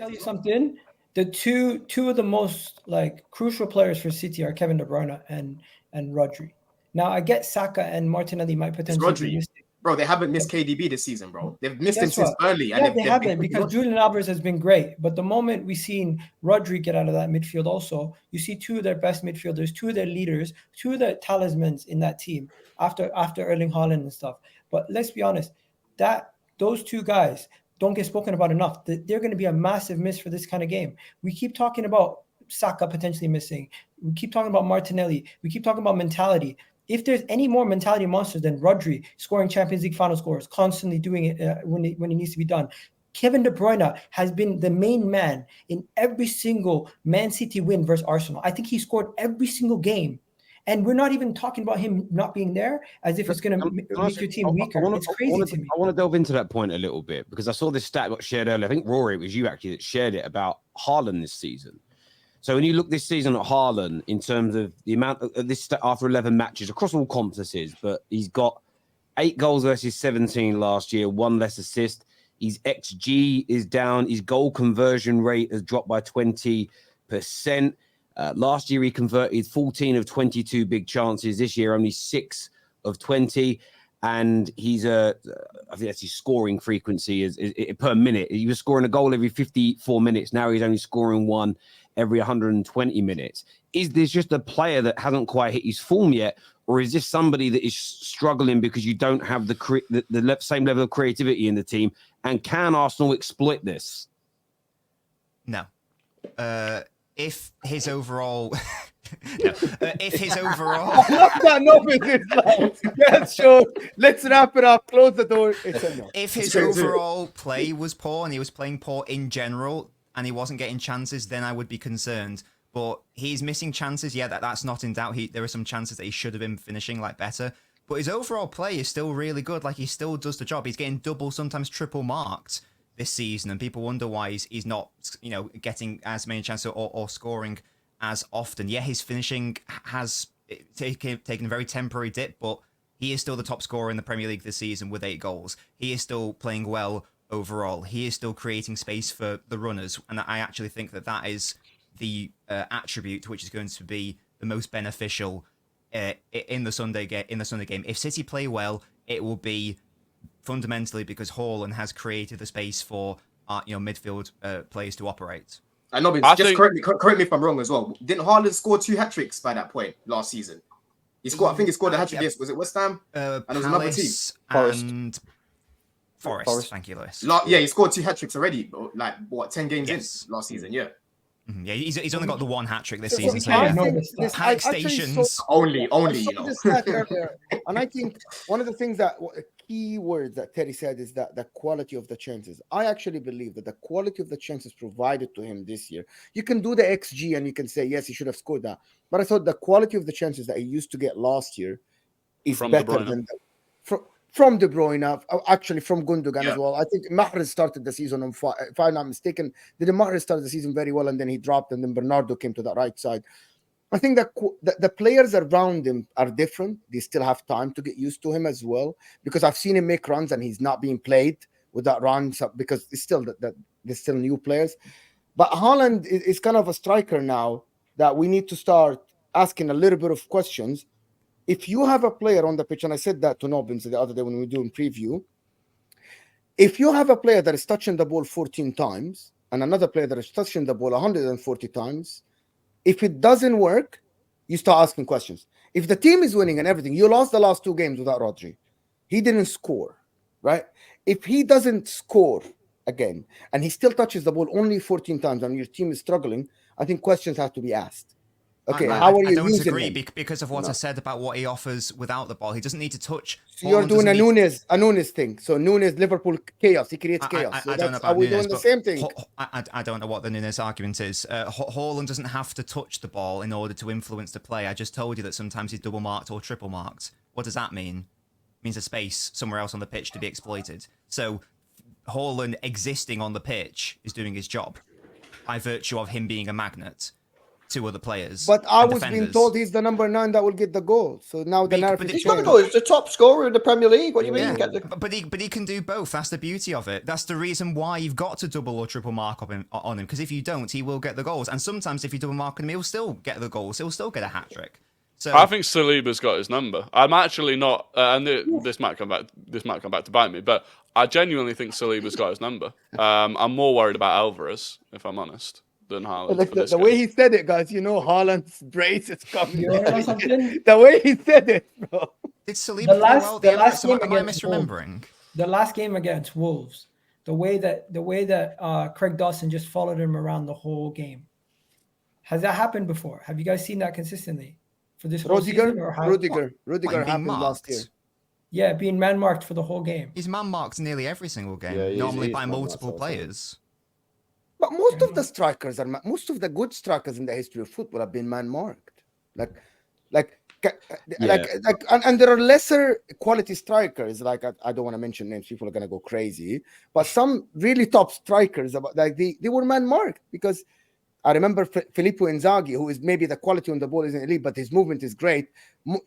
tell you something. The two of the most like crucial players for City are Kevin De Bruyne and Rodri. Now I get Saka and Martinelli might It's potentially be Rodri. missing. Bro, they haven't missed KDB this season, bro. They've missed him Guess since what? Burnley, and Yeah, they they've been haven't putting because Rodri. Julian Alvarez has been great. But the moment we seen Rodri get out of that midfield, also you see two of their best midfielders, two of their leaders, two of their talismans in that team after Erling Haaland and stuff. But let's be honest, that those two guys don't get spoken about enough. They're going to be a massive miss for this kind of game. We keep talking about Saka potentially missing. We keep talking about Martinelli. We keep talking about mentality. If there's any more mentality monsters than Rodri scoring Champions League final scores, constantly doing it when it needs to be done, Kevin De Bruyne has been the main man in every single Man City win versus Arsenal. I think he scored every single game. And we're not even talking about him not being there as if it's going to make your team weaker. It's crazy to me. I want to delve into that point a little bit because I saw this stat got shared earlier. I think, Rory, it was you actually that shared it about Haaland this season. So when you look this season at Haaland in terms of the amount of this after 11 matches across all conferences, but he's got 8 goals versus 17 last year, 1 less assist. His XG is down. His goal conversion rate has dropped by 20%. Last year, he converted 14 of 22 big chances. This year, only 6 of 20. And he's I think that's his scoring frequency is per minute. He was scoring a goal every 54 minutes. Now he's only scoring one every 120 minutes. Is this just a player that hasn't quite hit his form yet? Or is this somebody that is struggling because you don't have the same level of creativity in the team? And can Arsenal exploit this? No. If his overall... no. If his overall... Yes, sure. Let's wrap it up. Close the door. It's a no. If his overall play was poor and he was playing poor in general and he wasn't getting chances, then I would be concerned. But he's missing chances. Yeah, that's not in doubt. There are some chances that he should have been finishing like better. But his overall play is still really good. Like, he still does the job. He's getting double, sometimes triple marked this season, and people wonder why he's not, getting as many chances or scoring as often. Yeah, his finishing has taken a very temporary dip, but he is still the top scorer in the Premier League this season with 8 goals. He is still playing well overall. He is still creating space for the runners, and I actually think that is the attribute which is going to be the most beneficial in the Sunday game. If City play well, it will be fundamentally because Haaland has created the space for midfield players to operate. I know, but just correct me if I'm wrong as well. Didn't Haaland score 2 hat-tricks by that point last season? I think he scored a hat-trick. Yes, was it West Ham? And it was another team. And Forest. Thank you, Lewis. He scored 2 hat-tricks already. 10 games in last season? Yeah. Mm-hmm. Yeah, he's only got the 1 hat-trick this season. So I stations. Only, And I think one of the things key words that Terry said is that the quality of the chances. I actually believe that the quality of the chances provided to him this year, you can do the XG and you can say, yes, he should have scored that. But I thought the quality of the chances that he used to get last year is better than from De Bruyne, actually from Gundogan as well. I think Mahrez started the season on fire. If I'm not mistaken, Mahrez started the season very well and then he dropped and then Bernardo came to the right side. I think that the players around him are different. They still have time to get used to him as well, because I've seen him make runs and he's not being played with that runs because it's still there's still new players. But Haaland is kind of a striker now that we need to start asking a little bit of questions. If you have a player on the pitch, and I said that to Nobbins the other day when we were doing preview, if you have a player that is touching the ball 14 times and another player that is touching the ball 140 times, if it doesn't work, you start asking questions. If the team is winning and everything, you lost the last 2 games without Rodri. He didn't score, right? If he doesn't score again and he still touches the ball only 14 times and your team is struggling, I think questions have to be asked. Okay, how are you using him? I don't agree because of what I said about what he offers without the ball. He doesn't need to touch. So you're doing a Nunes thing. So Nunes, Liverpool chaos. He creates chaos. I don't know about Nunes, doing the same thing? I don't know what the Nunes argument is. Haaland doesn't have to touch the ball in order to influence the play. I just told you that sometimes he's double marked or triple marked. What does that mean? It means a space somewhere else on the pitch to be exploited. So Haaland existing on the pitch is doing his job by virtue of him being a magnet. two other players. But I and was being defenders. told he's the number 9 that will get the goal. So now the narrative but is He's not changed. going to. He's the top scorer in the Premier League. What do you mean? Yeah, Get the... but he can do both. That's the beauty of it. That's the reason why you've got to double or triple mark on him. Because if you don't, he will get the goals. And sometimes if you double mark on him, he'll still get the goals. He'll still get a hat trick. So I think Saliba's got his number. I'm actually not, and this might come back. This might come back to bite me, but I genuinely think Saliba's got his number. I'm more worried about Alvarez, if I'm honest, than Haaland. Like the way he said it, guys, Haaland's brace is coming. You wanna know something? The way he said it, bro. did Saliba The play last- well? the last game Am I against misremembering? The last game against Wolves, the way that Craig Dawson just followed him around the whole game. Has that happened before? Have you guys seen that consistently for this whole season? Or how? Rudiger What, happened being last year. marked? Yeah, being man marked for the whole game. He's man marked nearly every single game, Yeah, normally he's by man-marked multiple all the time. players. But most of the strikers most of the good strikers in the history of football have been man marked. And there are lesser quality strikers. Like I don't want to mention names; people are gonna go crazy. But some really top strikers, they were man marked because I remember Filippo Inzaghi, who is maybe the quality on the ball isn't elite, but his movement is great.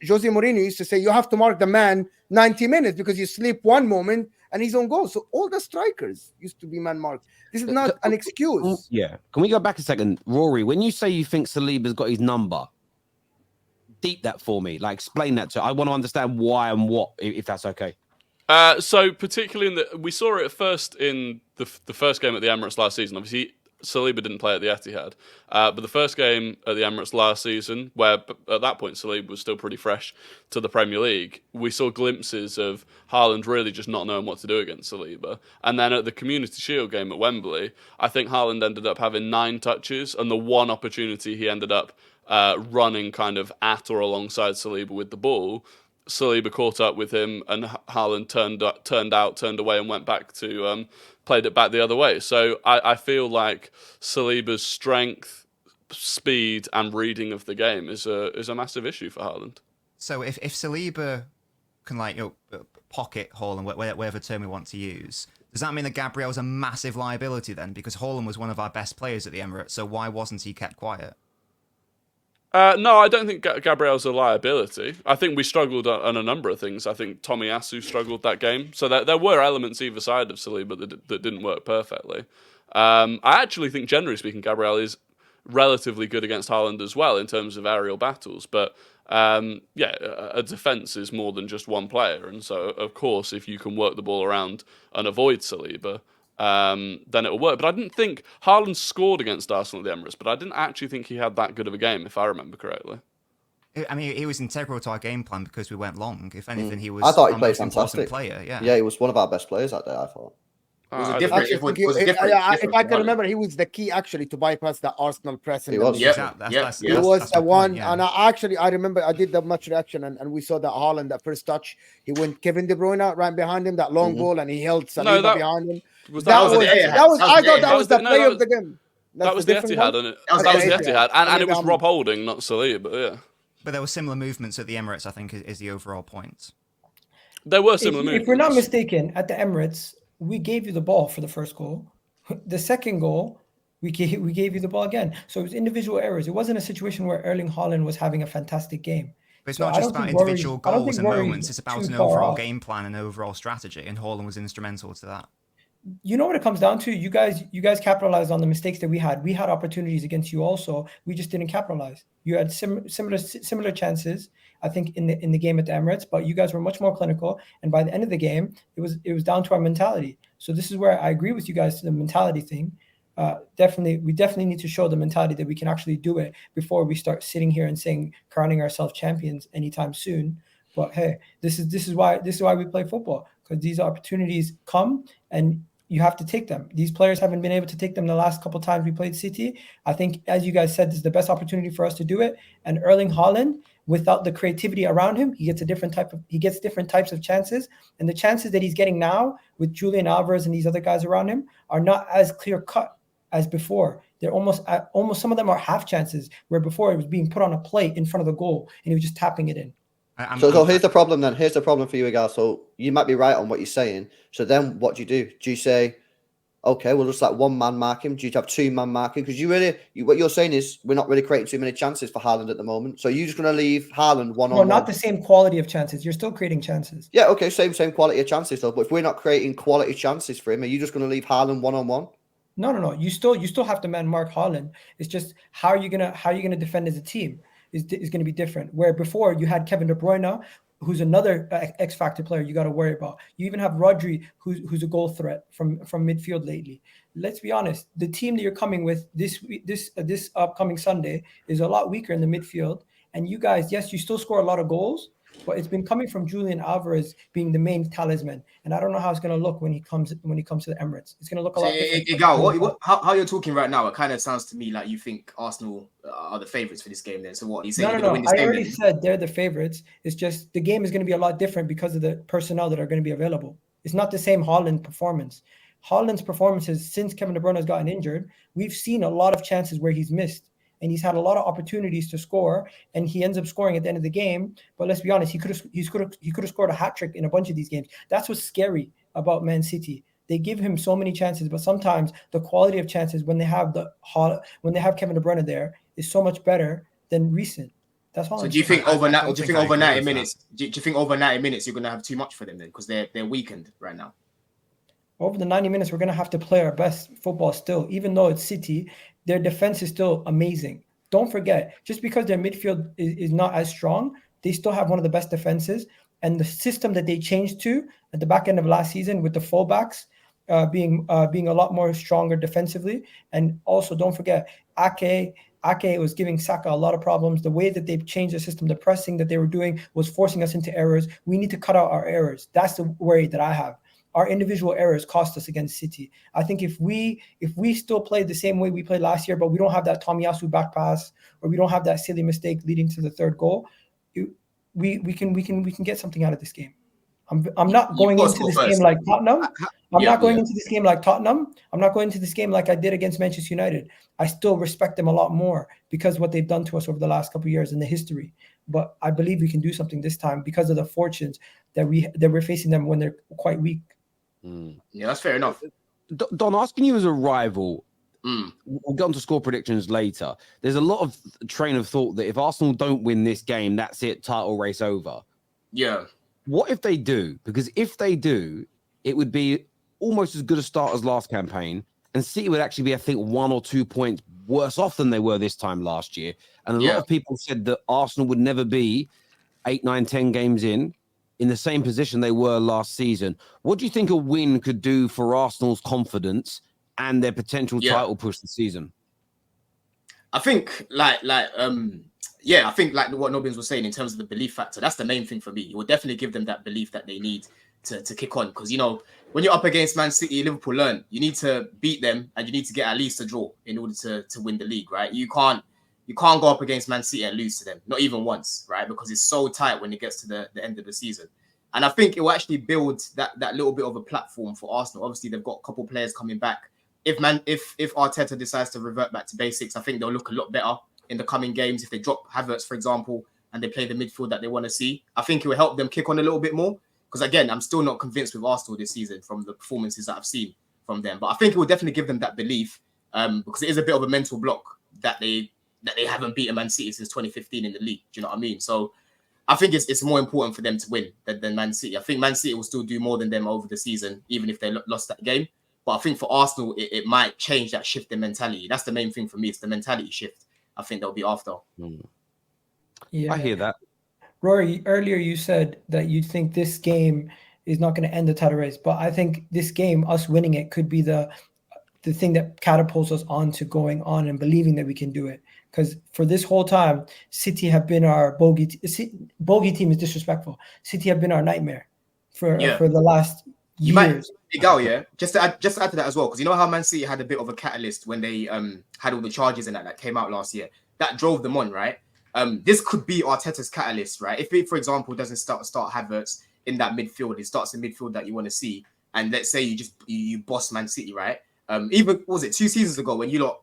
Jose Mourinho used to say you have to mark the man 90 minutes because you sleep one moment and he's on goal. So all the strikers used to be man marked. This is not an excuse. Yeah. Can we go back a second? Rory, when you say you think Saliba's got his number, deep that for me. Like, explain that to I want to understand why and what, if that's okay. So particularly we saw it first in the first game at the Emirates last season. Obviously, Saliba didn't play at the Etihad, but the first game at the Emirates last season, where at that point Saliba was still pretty fresh to the Premier League, we saw glimpses of Haaland really just not knowing what to do against Saliba. And then at the Community Shield game at Wembley, I think Haaland ended up having 9 touches, and the one opportunity he ended up running kind of at or alongside Saliba with the ball, Saliba caught up with him, and Haaland turned away and went back to played it back the other way. So I feel like Saliba's strength, speed, and reading of the game is a massive issue for Haaland. So if Saliba can pocket Haaland, whatever term we want to use, does that mean that Gabriel's a massive liability then? Because Haaland was one of our best players at the Emirates, so why wasn't he kept quiet? No, I don't think Gabriel's a liability. I think we struggled on a number of things. I think Tomiyasu struggled that game. So there were elements either side of Saliba that didn't work perfectly. I actually think, generally speaking, Gabriel is relatively good against Haaland as well in terms of aerial battles. But a defence is more than just one player. And so, of course, if you can work the ball around and avoid Saliba, then it'll work. But I didn't think Haaland scored against Arsenal at the Emirates, but I didn't actually think he had that good of a game, if I remember correctly. I mean, he was integral to our game plan because we went long. If anything, he was I thought he our played most important fantastic. player. Yeah, he was one of our best players that day, I thought. It was I a don't different. Actually, It was different. if I can remember, he was the key actually to bypass the Arsenal press. He was. Yeah. He was that's the my one, point, yeah. and I remember I did the match reaction, and we saw that Haaland, that first touch, he went Kevin De Bruyne right behind him, that long ball, and he held Saliba behind him. That was I thought that was the play of the game. That was the Etihad, and that was the Etihad, and it was Rob Holding, not Saliba. Yeah, But there were similar movements at the Emirates, I think, is the overall point. there were similar movements. If we're not mistaken, at the Emirates, we gave you the ball for the first goal. The second goal, we gave you the ball again. So it was individual errors. It wasn't a situation where Erling Haaland was having a fantastic game. But it's So not I just don't about think individual I don't goals think and Rory's moments. It's about too an far overall off. game plan and overall strategy, and Haaland was instrumental to that. You know what it comes down to? You guys capitalized on the mistakes that we had. We had opportunities against you also. We just didn't capitalize. You had similar chances, I think, in the game at the Emirates, but you guys were much more clinical. And by the end of the game, it was down to our mentality. So this is where I agree with you guys to the mentality thing. We definitely need to show the mentality that we can actually do it before we start sitting here and saying crowning ourselves champions anytime soon. But hey, this is why we play football, because these opportunities come and you have to take them. These players haven't been able to take them the last couple of times we played City. I think, as you guys said, this is the best opportunity for us to do it. And Erling Haaland, without the creativity around him, he gets different types of chances. And the chances that he's getting now with Julian Alvarez and these other guys around him are not as clear cut as before. They're almost some of them are half chances, where before it was being put on a plate in front of the goal and he was just tapping it in. So here's the problem then. Here's the problem for you guys. So you might be right on what you're saying. So then what do? Do you say, Okay, well, just like one man mark him. Do you have two man marking? Because what you're saying is we're not really creating too many chances for Haaland at the moment. So you're just going to leave Haaland one on one. No, not the same quality of chances. You're still creating chances. Yeah, okay, same quality of chances though. But if we're not creating quality chances for him, are you just going to leave Haaland one on one? No. You still have to man mark Haaland. It's just how are you gonna defend as a team is going to be different. Where before you had Kevin De Bruyne, who's another X factor player you got to worry about. You even have Rodri, who's a goal threat from midfield lately. Let's be honest. The team that you're coming with this upcoming Sunday is a lot weaker in the midfield. And you guys, yes, you still score a lot of goals, but it's been coming from Julian Alvarez being the main talisman. And I don't know how it's going to look when he comes to the Emirates. It's going to look a lot different. How you're talking right now, it kind of sounds to me like you think Arsenal are the favourites for this game then. So what are you saying? No. I already said they're the favourites. It's just the game is going to be a lot different because of the personnel that are going to be available. It's not the same Haaland performance. Haaland's performances since Kevin De Bruyne has gotten injured, we've seen a lot of chances where he's missed. And he's had a lot of opportunities to score, and he ends up scoring at the end of the game. But let's be honest, he could have scored a hat trick in a bunch of these games. That's what's scary about Man City. They give him so many chances, but sometimes the quality of chances when they have Kevin De Bruyne there is so much better than recent. That's all. So do you think over 90 minutes? Do you think over 90 minutes you're going to have too much for them then because they're weakened right now? Over the 90 minutes, we're going to have to play our best football still, even though it's City. Their defense is still amazing. Don't forget, just because their midfield is not as strong, they still have one of the best defenses. And the system that they changed to at the back end of last season with the fullbacks being a lot more stronger defensively. And also, don't forget, Ake was giving Saka a lot of problems. The way that they've changed the system, the pressing that they were doing was forcing us into errors. We need to cut out our errors. That's the worry that I have. Our individual errors cost us against City. I think if we still play the same way we played last year, but we don't have that Tomiyasu back pass, or we don't have that silly mistake leading to the third goal, we can get something out of this game. I'm not going into this game like Tottenham. I'm not going into this game like Tottenham. I'm not going into this game like I did against Manchester United. I still respect them a lot more because of what they've done to us over the last couple of years in the history. But I believe we can do something this time because of the fortunes that we're facing them when they're quite weak. Yeah, that's fair enough. Don, asking you as a rival, we'll get on to score predictions later. There's a lot of train of thought that if Arsenal don't win this game, that's it, title race over. Yeah. What if they do? Because if they do, it would be almost as good a start as last campaign. And City would actually be, I think, 1 or 2 points worse off than they were this time last year. And a lot of people said that Arsenal would never be 8, 9, 10 games in the same position they were last season. What do you think a win could do for Arsenal's confidence and their potential title push this season? I think I think like what Nobbins was saying in terms of the belief factor, that's the main thing for me. It will definitely give them that belief that they need to kick on. Because, you know, when you're up against Man City, Liverpool learn, you need to beat them and you need to get at least a draw in order to win the league, right? You can't go up against Man City and lose to them, not even once, right? Because it's so tight when it gets to the end of the season. And I think it will actually build that little bit of a platform for Arsenal. Obviously, they've got a couple players coming back. If Arteta decides to revert back to basics, I think they'll look a lot better in the coming games. If they drop Havertz, for example, and they play the midfield that they want to see, I think it will help them kick on a little bit more. Because again, I'm still not convinced with Arsenal this season from the performances that I've seen from them. But I think it will definitely give them that belief because it is a bit of a mental block that they haven't beaten Man City since 2015 in the league. Do you know what I mean? So I think it's more important for them to win than Man City. I think Man City will still do more than them over the season, even if they lost that game. But I think for Arsenal, it might change that shift in mentality. That's the main thing for me. It's the mentality shift. I think they'll be after. Yeah, I hear that. Rory, earlier you said that you think this game is not going to end the title race, but I think this game, us winning it, could be the thing that catapults us on to going on and believing that we can do it. Because for this whole time, City have been our bogey team is disrespectful. City have been our nightmare for the last years. Just to add to that as well, because you know how Man City had a bit of a catalyst when they had all the charges and that came out last year. That drove them on, right? This could be Arteta's catalyst, right? If it, for example, doesn't start Havertz in that midfield, it starts the midfield that you want to see, and let's say you boss Man City, right? Even what was it 2 seasons ago when you lot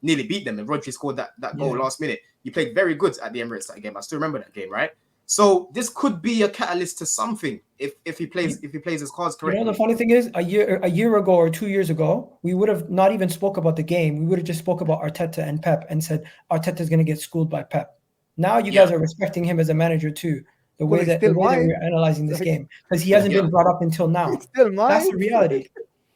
nearly beat them and Rodri scored that goal last minute? You played very good at the Emirates that game. I still remember that game, right? So this could be a catalyst to something if he plays his cards You correctly. know, the funny thing is, a year ago or 2 years ago, we would have not even spoke about the game. We would have just spoke about Arteta and Pep and said Arteta's going to get schooled by Pep. Now you guys are respecting him as a manager too. The way that we're analyzing this game, because he hasn't been brought up until now. It's still mine. That's the reality.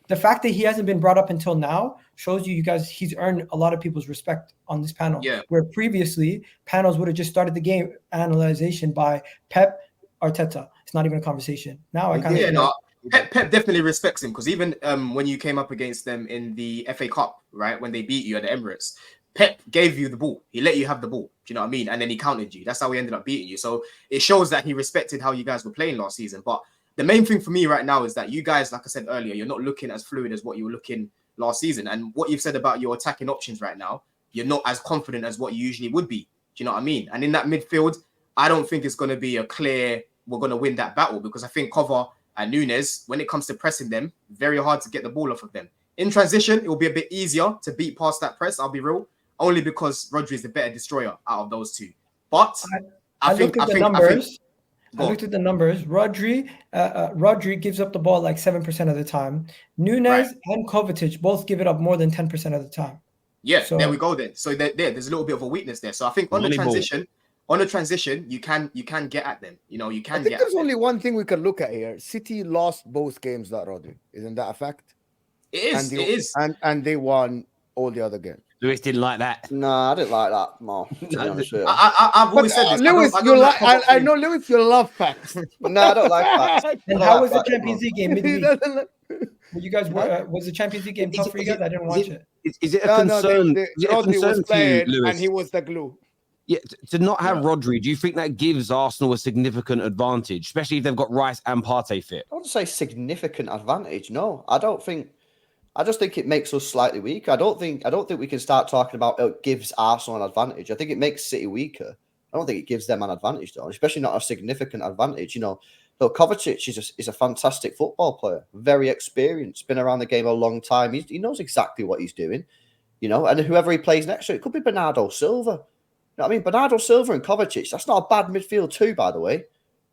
The fact that he hasn't been brought up until now shows you guys he's earned a lot of people's respect on this panel. Yeah. Where previously panels would have just started the game analyzation by Pep, Arteta. It's not even a conversation. Now I kind of Pep definitely respects him, because even when you came up against them in the FA Cup, right, when they beat you at the Emirates, Pep gave you the ball. He let you have the ball. Do you know what I mean? And then he counted you. That's how he ended up beating you. So it shows that he respected how you guys were playing last season. But the main thing for me right now is that you guys, like I said earlier, you're not looking as fluid as what you were looking last season. And what you've said about your attacking options right now, you're not as confident as what you usually would be. Do you know what I mean? And in that midfield, I don't think it's going to be a clear, we're going to win that battle, because I think Cover and Nunes, when it comes to pressing them, very hard to get the ball off of them. In transition, it will be a bit easier to beat past that press, I'll be real, only because Rodri is the better destroyer out of those two. But I looked at the numbers. Rodri gives up the ball like 7% of the time. Nunes and Kovacic both give it up more than 10% of the time. Yeah, so there we go then. So there's a little bit of a weakness there. So I think on the transition, you can get at them. You know, you can. I think there's only one thing we can look at here. City lost both games that Rodri. Isn't that a fact? It is. And they won all the other games. Lewis didn't like that. No, I didn't like that. No, I've always said this. Lewis, I know, Lewis, you love facts. No, I don't like facts. And how was the Champions League game midweek? You guys was the Champions League game tough for you guys? I didn't watch it. Is it a concern? Rodri was playing, Lewis? and he was the glue. Yeah, to not have Rodri, do you think that gives Arsenal a significant advantage, especially if they've got Rice and Partey fit? I wouldn't say significant advantage. No, I don't think. I just think it makes us slightly weaker. I don't think we can start talking about it gives Arsenal an advantage. I think it makes City weaker. I don't think it gives them an advantage, though, especially not a significant advantage. You know, look, Kovacic is a fantastic football player, very experienced, been around the game a long time. He knows exactly what he's doing, you know, and whoever he plays next to, it could be Bernardo Silva. You know what I mean? Bernardo Silva and Kovacic, that's not a bad midfield too, by the way.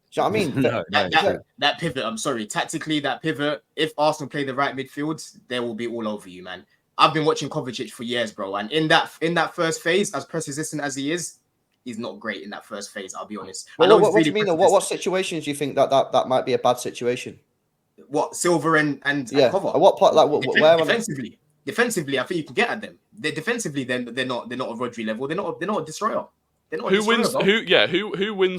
Do you know what I mean? That pivot, I'm sorry, tactically, that pivot, if Arsenal play the right midfield, they will be all over you, man. I've been watching Kovacic for years, bro. And in that first phase, as press resistant as he is, he's not great in that first phase, I'll be honest. Well, what do you mean? What situations do you think that might be a bad situation? What, Silva and Cover? At what point, where defensively, I think you can get at them. Defensively, they're not a Rodri level. They're not a destroyer. Who wins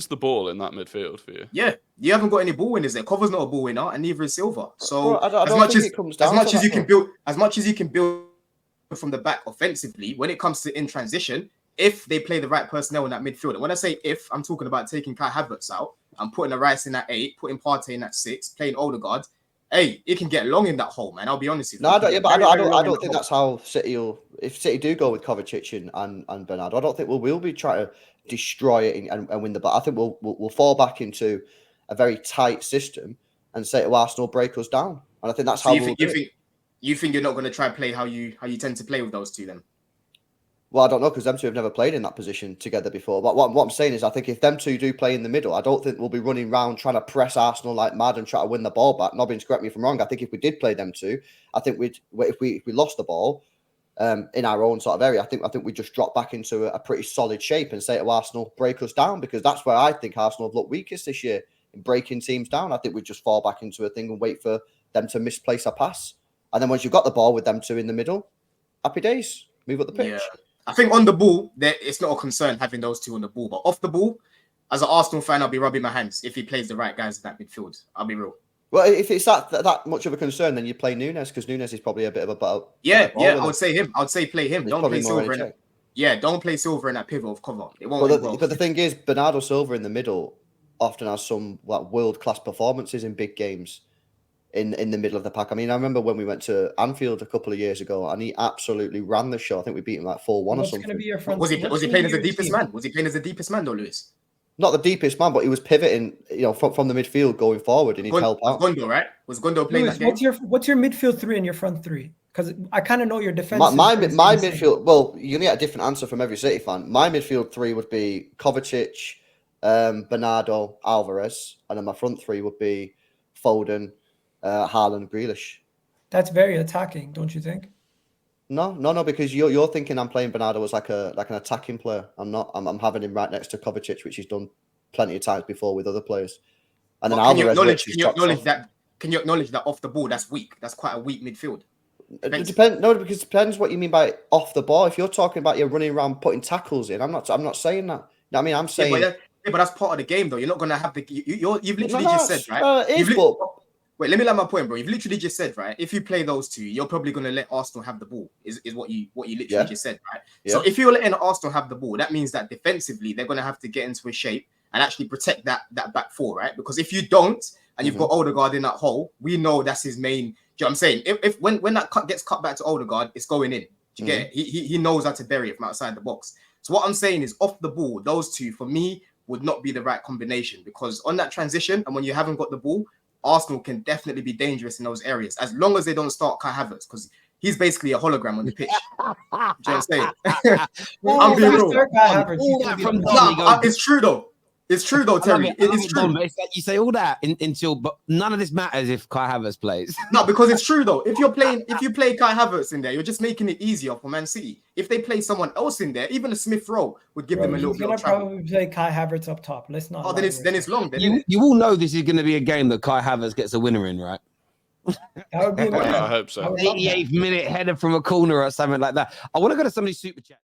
the ball in that midfield for you? Yeah, you haven't got any ball winners there. Cover's not a ball winner, and neither is Silva. So as much as you can build from the back offensively, when it comes to in transition, if they play the right personnel in that midfield, and when I say if, I'm talking about taking Kai Havertz out and putting a Rice in at 8, putting Partey in at 6, playing Odegaard. Hey, it can get long in that hole, man. I'll be honest with you. No, I don't think that's how City will. If City do go with Kovacic and Bernardo, I don't think we'll be trying to destroy it and win the battle. I think we'll fall back into a very tight system and say to Arsenal, break us down. And I think that's how you think you're not going to try and play how you tend to play with those two then. Well, I don't know, because them two have never played in that position together before. But what I'm saying is, I think if them two do play in the middle, I don't think we'll be running around trying to press Arsenal like mad and try to win the ball back. Nobbins, correct me if I'm wrong. I think if we did play them two, I think if we lost the ball in our own sort of area, I think we'd just drop back into a pretty solid shape and say to Arsenal, break us down, because that's where I think Arsenal have looked weakest this year, in breaking teams down. I think we'd just fall back into a thing and wait for them to misplace a pass. And then once you've got the ball with them two in the middle, happy days, move up the pitch. Yeah. I think on the ball, it's not a concern having those two on the ball. But off the ball, as an Arsenal fan, I'll be rubbing my hands if he plays the right guys in that midfield. I'll be real. Well, if it's that much of a concern, then you play Nunes, because Nunes is probably a bit of a better. Yeah, I would say him. I would say play him. Don't play Silva. Don't play Silva in that pivot of Cover. It won't. But the thing is, Bernardo Silva in the middle often has some world-class performances in big games. In the middle of the pack. I mean, I remember when we went to Anfield a couple of years ago, and he absolutely ran the show. I think we beat him like 4-1 or something. Was he playing as the deepest man? Was he playing as the deepest man, though, Lewis? Not the deepest man, but he was pivoting, from the midfield going forward, and he'd help out. Was Gundo, right? Was Gundo playing Lewis, that game? What's your midfield three and your front three? Because I kind of know your defense. My midfield. Well, you're gonna get a different answer from every City fan. My midfield three would be Kovacic, Bernardo, Alvarez, and then my front three would be Foden, Haaland, Grealish. That's very attacking, don't you think? No, because you're thinking I'm playing Bernardo as like an attacking player. I'm not. I'm having him right next to Kovacic, which he's done plenty of times before with other players. And then Alvarez, can you acknowledge that off the ball that's weak? That's quite a weak midfield. It depends. No, because it depends what you mean by off the ball. If you're talking about you're running around putting tackles in, I'm not saying that. I mean, I'm saying. Yeah, but that's part of the game, though. You're not gonna have the. You've literally just said, right? Wait, let me land my point, bro. You've literally just said, right? If you play those two, you're probably gonna let Arsenal have the ball. Is what you literally just said, right? Yeah. So if you're letting Arsenal have the ball, that means that defensively they're gonna have to get into a shape and actually protect that back four, right? Because if you don't, and you've got Odegaard in that hole, we know that's his main. Do you know what I'm saying? If when that cut gets cut back to Odegaard, it's going in. Do you get it? He knows how to bury it from outside the box. So what I'm saying is, off the ball, those two for me would not be the right combination, because on that transition and when you haven't got the ball, Arsenal can definitely be dangerous in those areas as long as they don't start Kai Havertz, because he's basically a hologram on the pitch. Do you know what I'm saying? I'm being real. It's true though. It's true though, Terry. It's true. It's like you say all that until, but none of this matters if Kai Havertz plays. No, because it's true though. If you play Kai Havertz in there, you're just making it easier for Man City. If they play someone else in there, even a Smith Rowe would give them a little bit of trouble. Probably play Kai Havertz up top. Let's not. Oh, then it's long. You all know this is going to be a game that Kai Havertz gets a winner in, right? That would be. I hope so. 88th minute header from a corner or something like that. I want to go to somebody's super chat.